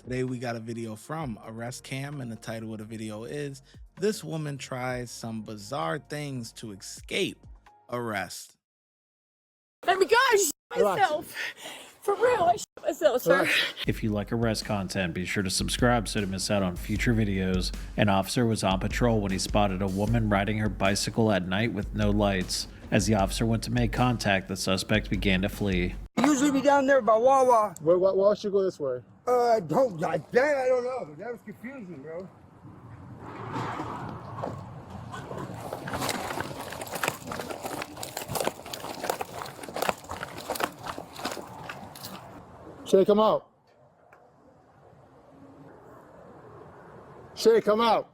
Today we got a video from Arrest Cam, and the title of the video is "This Woman Tries Some Bizarre Things to Escape Arrest." Oh my gosh, myself. For real, I shit myself, sir. If you like arrest content, be sure to subscribe so to miss out on future videos. An officer was on patrol when he spotted a woman riding her bicycle at night with no lights. As the officer went to make contact, the suspect began to flee. Usually be down there by Wawa. Why should go this way? I don't know. That was confusing, bro. Shay, come out. Shay, come out.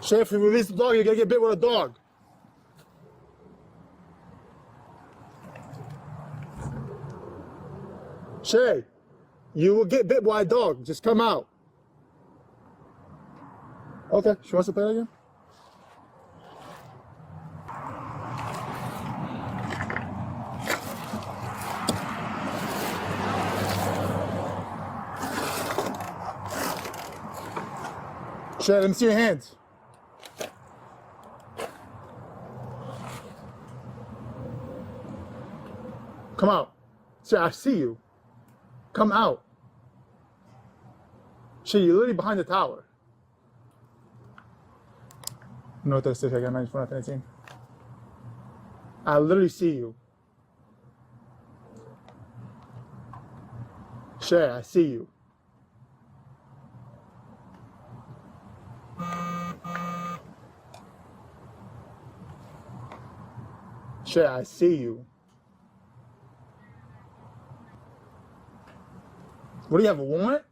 Shay, if you release the dog, you're gonna get bit with a dog. Shay, you will get bit by a dog. Just come out. Okay, she wants to play again? Shay, let me see your hands. Come out. Shay, I see you. Come out. Shay, you're literally behind the tower. No, that's it. I got 94, I literally see you. Shay, I see you. Shay, I see you. What do you have, a warrant?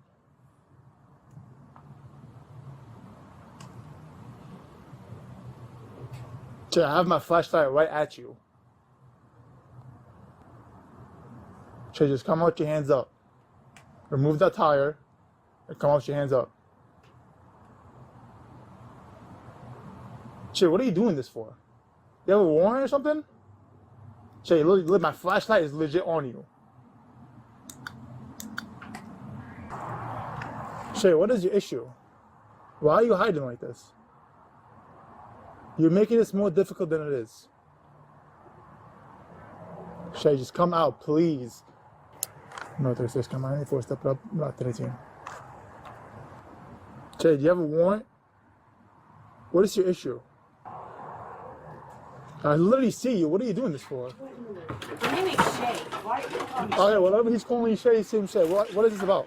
Shay, I have my flashlight right at you. Shay, just come out with your hands up. Remove that tire and come out with your hands up. Shay, what are you doing this for? You have a warrant or something? Shay, look, my flashlight is legit on you. Shay, what is your issue? Why are you hiding like this? You're making this more difficult than it is. Shay, just come out, please. No, 36, come on, 94, step it up, not 13. Shay, do you have a warrant? What is your issue? I literally see you. What are you doing this for? My name is Shay. Why are you calling me Shay? Okay, whatever he's calling you Shay, same Shay. What is this about?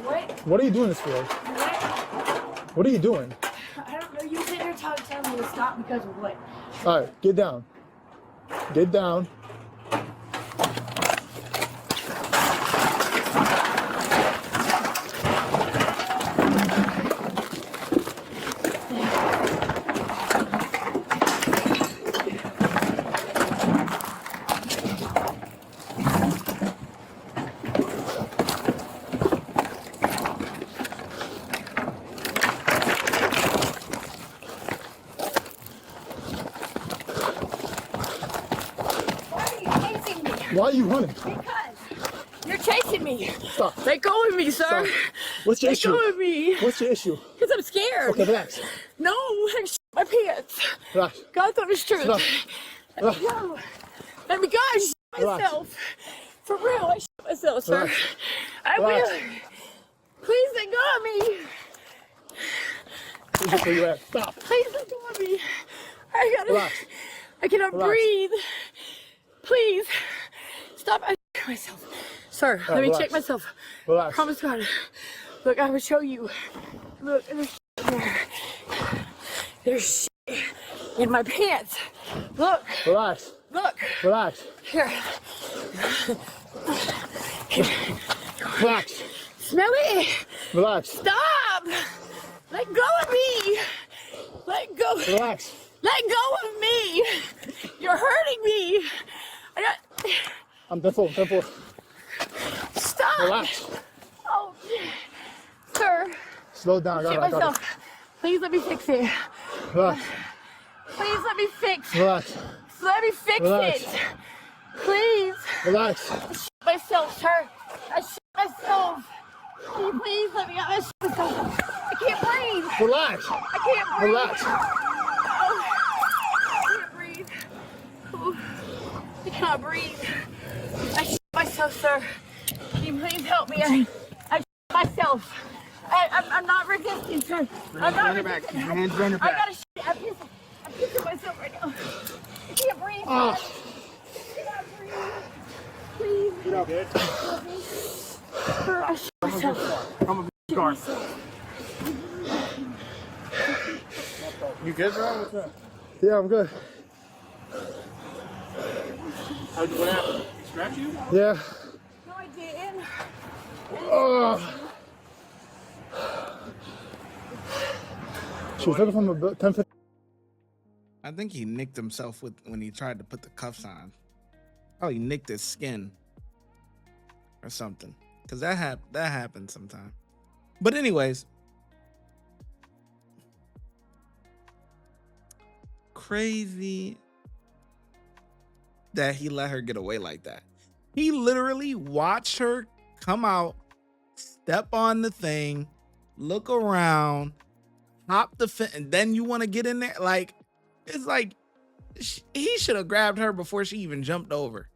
What? What are you doing this for? What? What are you doing? I don't know. You sit there telling me to stop because of what? All right, get down. Get down. Why are you running? Because you're chasing me. Stop. Let go of me, sir. Stop. What's your issue? Let go of me. What's your issue? Because I'm scared. Okay, relax. No, I shit my pants. Relax. God's honest truth. Stop. Relax. No. Let me go. I shit myself. For real, I shit myself, sir. Relax. I Relax. will. Please let go of me. Where's where you at? Stop. Please let go of me. I gotta. Relax. I cannot Relax. breathe. Please. Stop. I shit myself. Sir, let me relax. check myself. Relax. Promise God. Look, I will show you. Look, there's shit in there. There's shit in my pants. Look. Relax. Look. Relax. Here. Relax. Smell it. Relax. Stop. Let go of me. Let go. Relax. Let go of me. You're hurting me. I'm 10-4. Stop. Relax. Oh, sir. Slow down. I Shit got it. myself. Please let me fix it. Relax. Please let me fix. Relax. Let me fix Relax. it. Please. Relax. I shit myself, sir. I shit myself. Can you please let me out? I shit myself. I can't breathe. Relax. I can't breathe. Relax. Oh, I can't breathe. Oh, I cannot breathe. I shit myself, sir. Can you please help me? I shit myself. I'm not resisting, sir. I'm not resisting. Your hands behind your I back. gotta shit. I'm pissing myself right now. I can't breathe. Oh. I cannot breathe. Please. Get out, bitch. Help me. Sir, I shit myself. Come on, car. You good, bro? What's up? Yeah, I'm good. What happened? He scratched you? Yeah. No, I didn't. Oh. She was looking from about 10-15. I think he nicked himself when he tried to put the cuffs on. Oh, he nicked his skin or something. Cause that happens sometimes. But anyways, crazy that he let her get away like that. He literally watched her come out, step on the thing, look around, hop the fence, and then you want to get in there? Like, it's like he should have grabbed her before she even jumped over.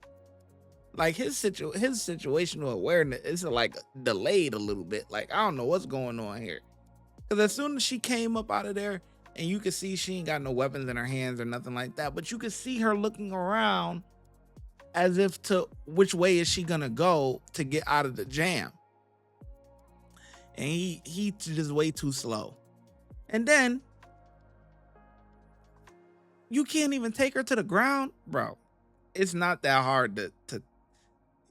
Like his situational awareness is like delayed a little bit. Like, I don't know what's going on here. Because as soon as she came up out of there, and you could see she ain't got no weapons in her hands or nothing like that, but you could see her looking around as if to which way is she gonna go to get out of the jam. And he just way too slow. And then you can't even take her to the ground, bro. It's not that hard to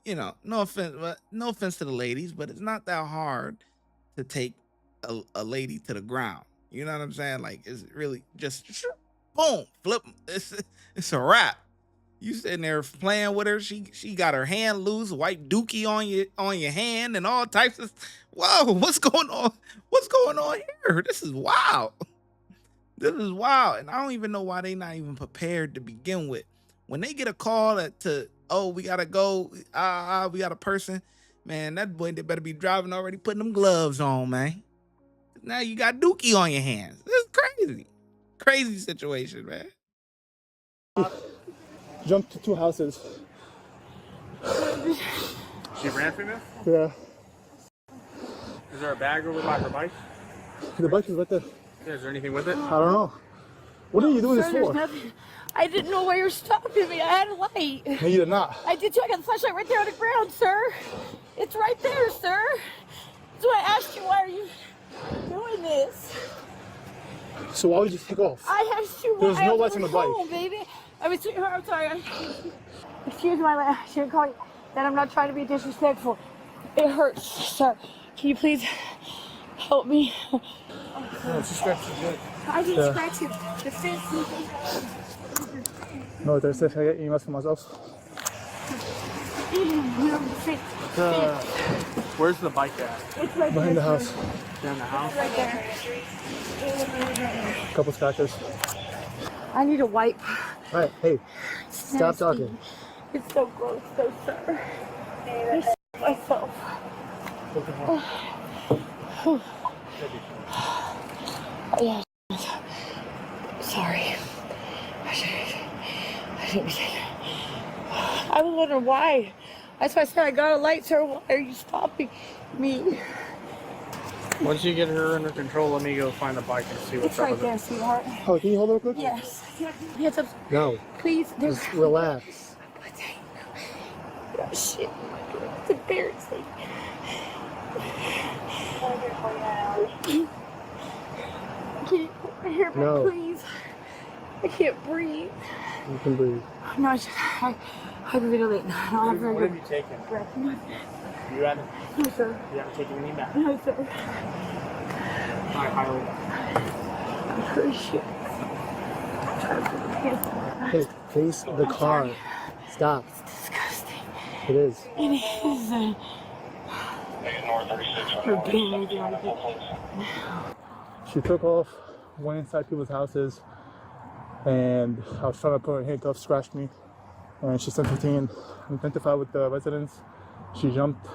you know, no offense to the ladies, but it's not that hard to take a lady to the ground. You know what I'm saying? Like, it's really just boom, flip. It's a wrap. You sitting there playing with her. She got her hand loose, white dookie on your hand, and all types of. Whoa, what's going on? What's going on here? This is wild. This is wild, and I don't even know why they not even prepared to begin with. When they get a call we gotta go, we got a person, man, that boy, they better be driving already, putting them gloves on, man. Now you got dookie on your hands. This is crazy. Crazy situation, man. Jumped to 2 houses. She ran from you? Yeah. Is there a bag over by her bike? The bike is right there. Yeah, is there anything with it? I don't know. What are you doing Sir, this there's for? nothing. I didn't know why you were stopping me. I had a light. No, you did not. I did too. I got the flashlight right there on the ground, sir. It's right there, sir. That's why I asked you, why are you doing this? So why would you take off? I asked you There's why. no I was lights on the bike. home, baby. I'm sorry. Excuse my language. I shouldn't call you that. I'm not trying to be disrespectful. It hurts, sir. Can you please help me? No, she scratched you good. I didn't scratch you. The fence. No, there's if I get emails for myself. Where's the bike at? It's right Behind the there. house. Down the house? Right there. A couple scratches. I need a wipe. Alright, hey, stop Nasty. talking. It's so gross, though, sir. I shit myself. Yeah. Sorry. I shouldn't be saying that. I was wondering why. That's why I said I got a light, sir. Why are you stopping me? Once you get her under control, let me go find the bike and see what's It's up right with there, it. sweetheart. Oh, can you hold it real quick? Yes. Hands up. No, Please. There's. just relax. Oh, shit. It's embarrassing. Can you put my hair back, No. please? I can't breathe. You can breathe. No, I can be late. I don't have very What good have you taken? breath. You haven't, No, sir. you haven't taken any back. No, sir. I highly. I'm pretty shit. Hey, face the car. Stop. It's disgusting. It is. It is. For being anything like it. She took off, went inside people's houses, and I was trying to put her handcuffs, scratched me, and she's 17, identified with the residents. She jumped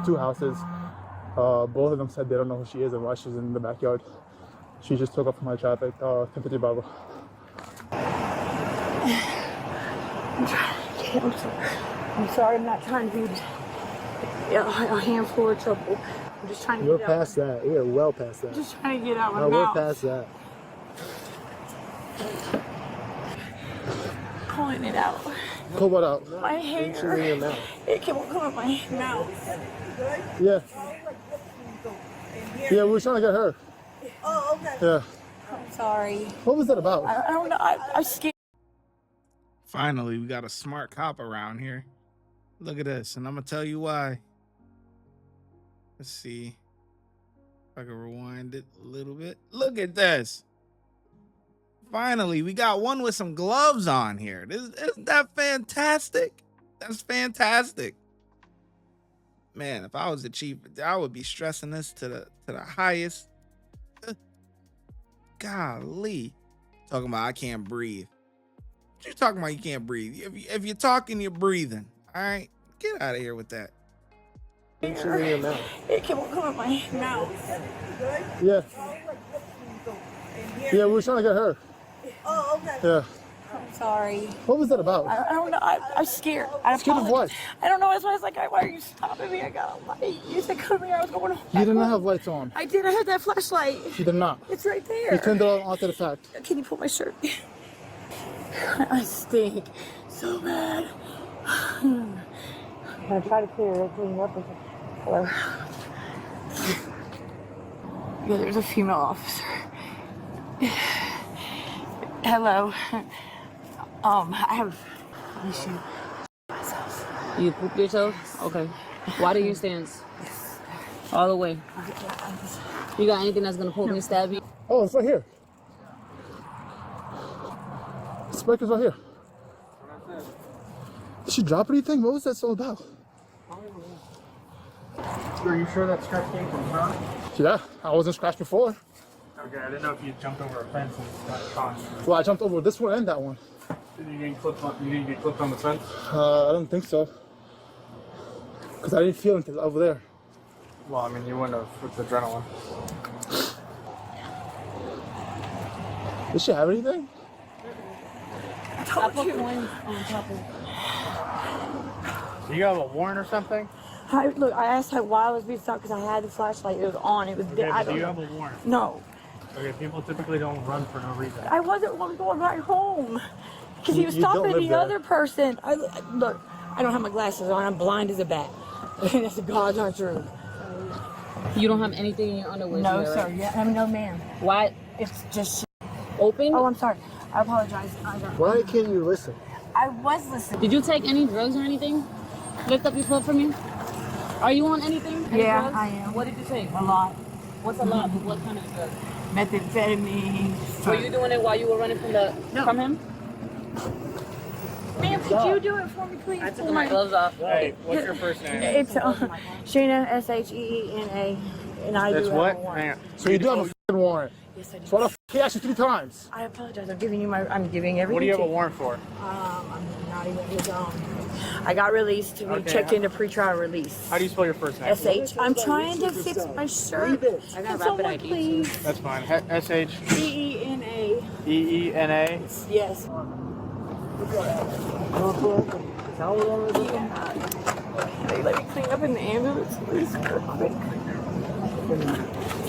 2 houses. Both of them said they don't know who she is and why she's in the backyard. She just took off from my traffic, Timothy Bravo. I'm sorry, I'm not trying to be a handful of trouble. I'm just trying to You're get out. past that. You're well past that. I'm just trying to get out my No, we're mouth. past that. Pulling it out. Pull what out? My hair. in your mouth. It won't come in my mouth. Yeah. Yeah, we were trying to get her. Oh, okay. Yeah. I'm sorry. What was that about? I don't know. I'm scared. Finally, we got a smart cop around here. Look at this, and I'm gonna tell you why. Let's see if I can rewind it a little bit. Look at this. Finally, we got one with some gloves on here. Isn't that fantastic? That's fantastic. Man, if I was the chief, I would be stressing this to the highest. Golly. Talking about I can't breathe. What you talking about you can't breathe? If you're talking, you're breathing. All right? Get out of here with that. It won't come in my mouth. Yeah. Yeah, we were trying to get her. Oh, okay. Yeah. I'm sorry. What was that about? I don't know. I'm scared. Scared of what? I don't know. That's why I was like, why are you stopping me? I got a light. You said come here. I was going home. You did not have lights on. I did. I had that flashlight. You did not. It's right You there. turned it on after the fact. Can you pull my shirt? I stink so bad. I'm gonna try to clean it up. Hello. Yeah, there's a female officer. Hello. I have an issue myself. You poop yourself? Okay. Why do your stance? All the way. You got anything that's gonna poke me, stab you? Oh, it's right here. The spiker's right here. Did she drop anything? What was that all about? Are you sure that scratch came from her? Yeah, I wasn't scratched before. Okay, I didn't know if you jumped over a fence and got caught. Well, I jumped over this one and that one. Did you get clipped on? You didn't get clipped on the fence? I don't think so. Because I didn't feel until over there. Well, I mean, you wouldn't have with adrenaline. Did she have anything? I put coins on top of. Do you have a warrant or something? Look, I asked her why I was being stopped because I had the flashlight. It was on. It was Okay, dead. but do you have a warrant? No. Okay, people typically don't run for no reason. I wasn't going right home. Because he was You don't stopping live the there. other person. Look, I don't have my glasses on. I'm blind as a bat. That's the God's honest truth. You don't have anything in your underwear. No, right? sir. Yeah, I mean, no, ma'am. Why? It's just. Open? Oh, I'm sorry. I apologize. Why can't you listen? I was listening. Did you take any drugs or anything? Lift up your foot for me. Are you on anything? Any Yeah, drugs? I am. What did you take? A lot. What's a lot? What kind of drugs? Methamphetamine. Were you doing it while you were running from him? Ma'am, could you do it for me, please? I took my gloves off. Hey, what's your first name? It's Sheena, Sheena, and I That's do what? have a warrant. Hang on. So you do have a f***ing warrant. Yes, I do. So why the f*** he asked you 3 times? I apologize. I'm giving everything. What do you have to a warrant for? I'm not even his I got released to be Okay, checked into pretrial release. How do you spell your first name? SH. I'm trying to fix my shirt. I got Can rapid someone ID. please? That's fine. SHEENA. Sheena. Yes. They let me clean up in the ambulance, please, real quick.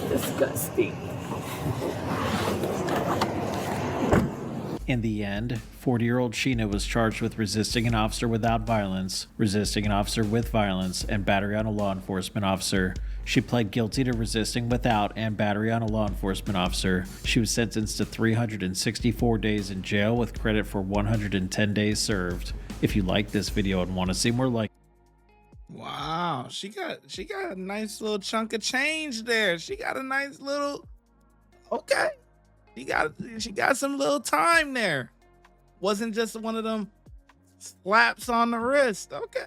Disgusting. In the end, 40-year-old Sheena was charged with resisting an officer without violence, resisting an officer with violence, and battery on a law enforcement officer. She pled guilty to resisting without and battery on a law enforcement officer. She was sentenced to 364 days in jail with credit for 110 days served. If you like this video and want to see more like Wow, she got a nice little chunk of change there. She got a nice little okay. She got some little time there. Wasn't just one of them slaps on the wrist. Okay.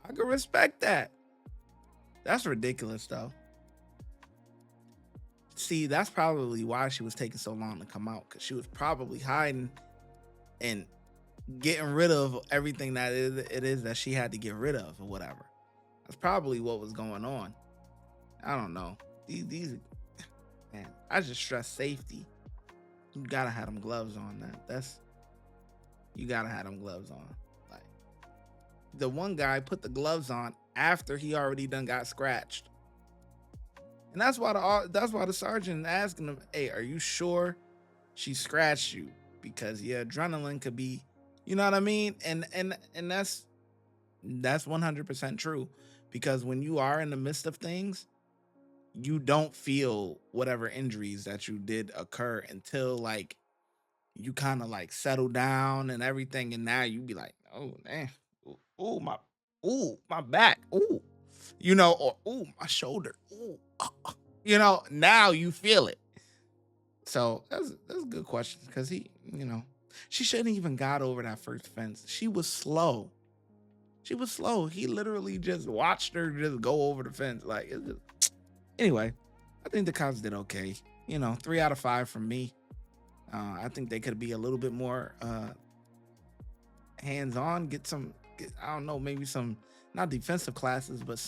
I can respect that. That's ridiculous though. see, that's probably why she was taking so long to come out, because she was probably hiding and getting rid of everything that it is that she had to get rid of or whatever. That's probably what was going on. I don't know. These man, I just stress safety. You gotta have them gloves on. You gotta have them gloves on. Like, the one guy put the gloves on after he already done got scratched. And that's why the sergeant asking him, "Hey, are you sure she scratched you? Because your adrenaline could be, you know what I mean?" And that's 100% true, because when you are in the midst of things, you don't feel whatever injuries that you did occur until like you kind of like settle down and everything, and now you be like, "Oh man, ooh my back, ooh," or "Ooh my shoulder, ooh," now you feel it. So that's a good question, because she shouldn't even got over that first fence. She was slow. He literally just watched her just go over the fence. Like, it's just... Anyway, I think the cops did okay. 3 out of 5 from me. I think they could be a little bit more hands-on. I don't know, maybe some, not defensive classes, but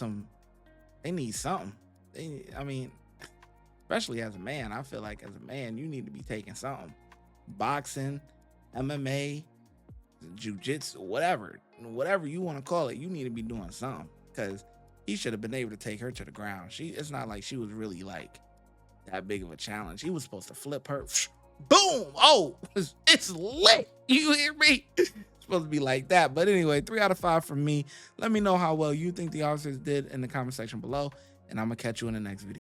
they need something. Especially as a man, I feel like as a man, you need to be taking something. Boxing, MMA, jiu-jitsu, whatever you want to call it, you need to be doing something, because he should have been able to take her to the ground. It's not like she was really like that big of a challenge. He was supposed to flip her. Boom! Oh, it's lit. You hear me? It's supposed to be like that. But anyway, 3 out of 5 from me. Let me know how well you think the officers did in the comment section below, and I'm gonna catch you in the next video.